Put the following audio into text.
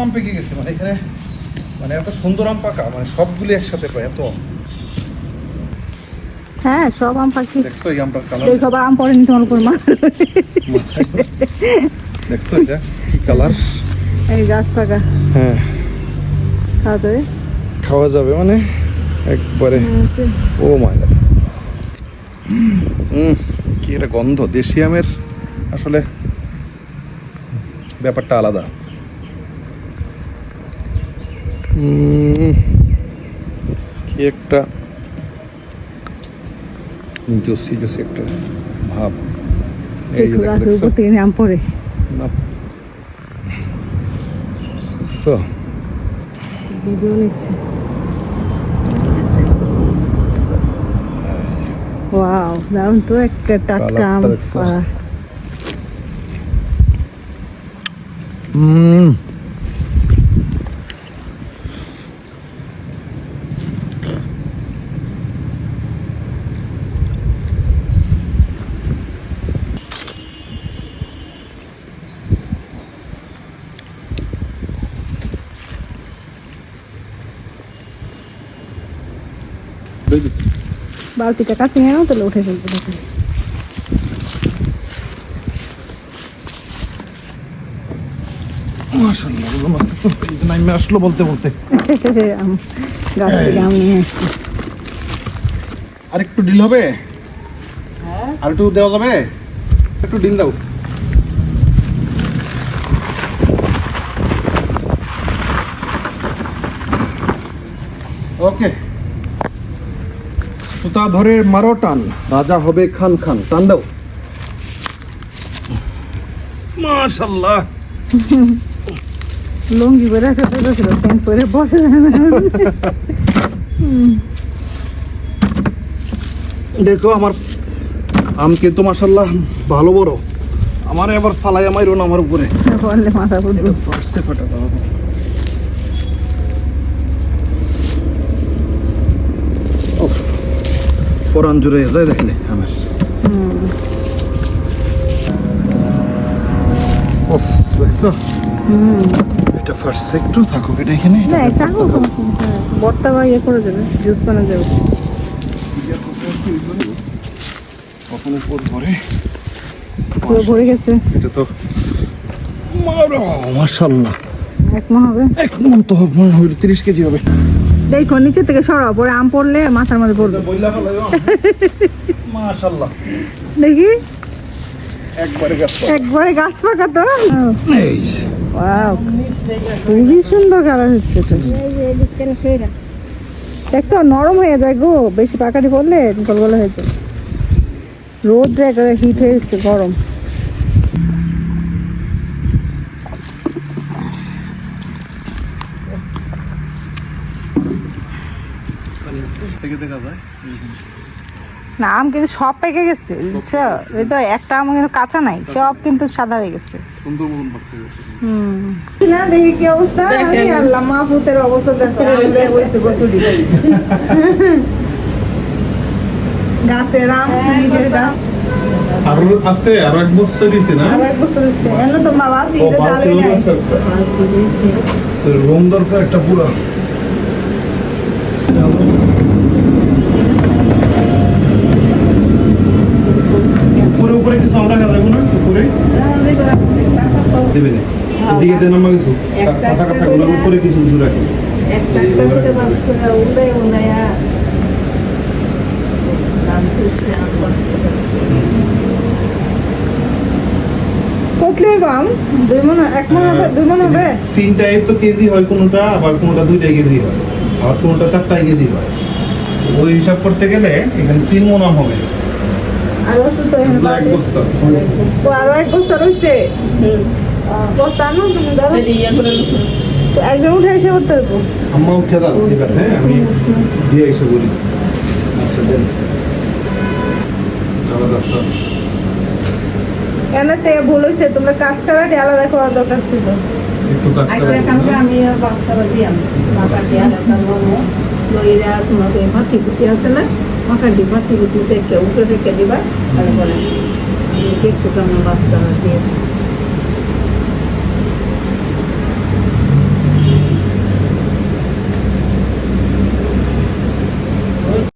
আম পেকে গেছে মানে এখানে, মানে এত সুন্দর আম পাকা, মানে সবগুলি একসাথে পায় এত। হ্যাঁ সব আম পাখি দেখছো এই আমটার কালার, দেখো বা আম পড়েনি তোমার উপর দেখছো এটা কি কালার। এই গাছ পাকা, হ্যাঁ খাওয়া যাবে, খাওয়া যাবে মানে একবারে। ও মাই গড, কি একটা গন্ধ। দেশি আমের আসলে ব্যাপারটা আলাদা। কি একটা জসি জসি একটা ভাব। এই যে দেখছো আম পড়ে না, সো ভিডিও নিচ্ছে। ওয়াও, দারুণ তো, একটা টাটকা আম। বালতিটা কাছে নিয়ে নাও, তাহলে উঠে ফেলবো। মাশাআল্লাহ আসলো বলতে বলতে গাছ থেকে আম নিয়ে আসছি। আর একটু ডিল হবে, আর একটু দেওয়া যাবে, একটু ডিল দাও। ওকে, সুতা ধরে মারো টান, রাজা হবে খান খান, টান দাও। মাশাআল্লাহ, লুঙ্গি পরে আসতে ছিল, প্যান্ট পরে বসে যায় না। দেখো আমার আম কিন্তু মাশাআল্লাহ ভালো বড়। আমার এবার ফালাই আমারও না আমার উপরে পড়লে মাথা ফুটবে। ফাটছে ফাটা পরান জুড়ে যায় দেখলে আমার। ওফ দেখছো, এটা ফার্স্ট একটু থাকুক এটা এখানে। না থাকুক, বর্তা বা ইয়ে করে যাবে, জুস বানা যাবে। কখন উপর ভরে পুরো ভরে গেছে এটা তো। মাশাআল্লাহ, এক মন হবে, এক মন তো মনে হয় 30 কেজি হবে। দেখো নিচে থেকে সরাও, পরে আম পড়লে মাথার মধ্যে পড়বে। মাশাআল্লাহ, দেখি একবারে গাছ পাকা। একবারে গাছ পাকা তো। ওয়াও, খুবই সুন্দর কালার হচ্ছে তো। দেখছো নরম হয়ে যায় গো, বেশি পাকাটি পড়লে গলগলা হয়ে যায়। রোদ একেবারে হিট হয়ে গেছে, গরম। দেখা যায় না আম কিন্তু সব পেকে গেছে, বুঝছো? এই তো একটা আম কিন্তু কাঁচা নাই, সব কিন্তু সাদা হয়ে গেছে। সুন্দর মতন পাচ্ছে। না দেখি কি অবস্থা, আল্লাহ মাহফুতের অবস্থা দেখো, হইছে গতুলি গাছের আম, নিজের গাছ। আর আছে আর এক বছর দিছে না, আর এক বছর হইছে, এনে তো বাবা দিয়ে ডালে নাই। রুম দরকার একটা পুরো। উপরে উপরে কিছু আমরা কাজ যাবো না, উপরে দেবে না এদিকে দেন আমার কিছু কাঁচা কাঁচা গুলো উপরে কিছু কিছু রাখি। কতলে বাম 2 মণ, 1 মণ হবে, 2 মণ হবে। 3টাই তো কেজি হয় কোনটা, আবার কোনটা 2টাই কেজি হয়, আবার কোনটা 4টাই কেজি হয়। ওই হিসাব করতে গেলে এখানে 3 মণ আম হবে। আর ওষুধ তো এখানে এক বস্তা। ও আরো 1 বছর হইছে। বস্তা আনো তুমি দাও, তো একদম উঠে এসে করতে হবে। আম্মা উঠে দাও, ঠিক আছে আমি দিয়ে এসে বলি। আচ্ছা দেন, চলো আস্তে আস্তে। এনাতে ভুল হইছে, তোমরা কাজ করা আলাদা করার দরকার ছিল। একটু কাজ করে আমি বাস্তা দিয়াম মাথা দিয়ে আলাদা করবো। লইরা তোমাকে ভাতি কুটি আছে না, মাথা দিয়ে ভাতি কুটি থেকে উপরে রেখে দিবা, তারপরে একটু বাস্তা দিয়ে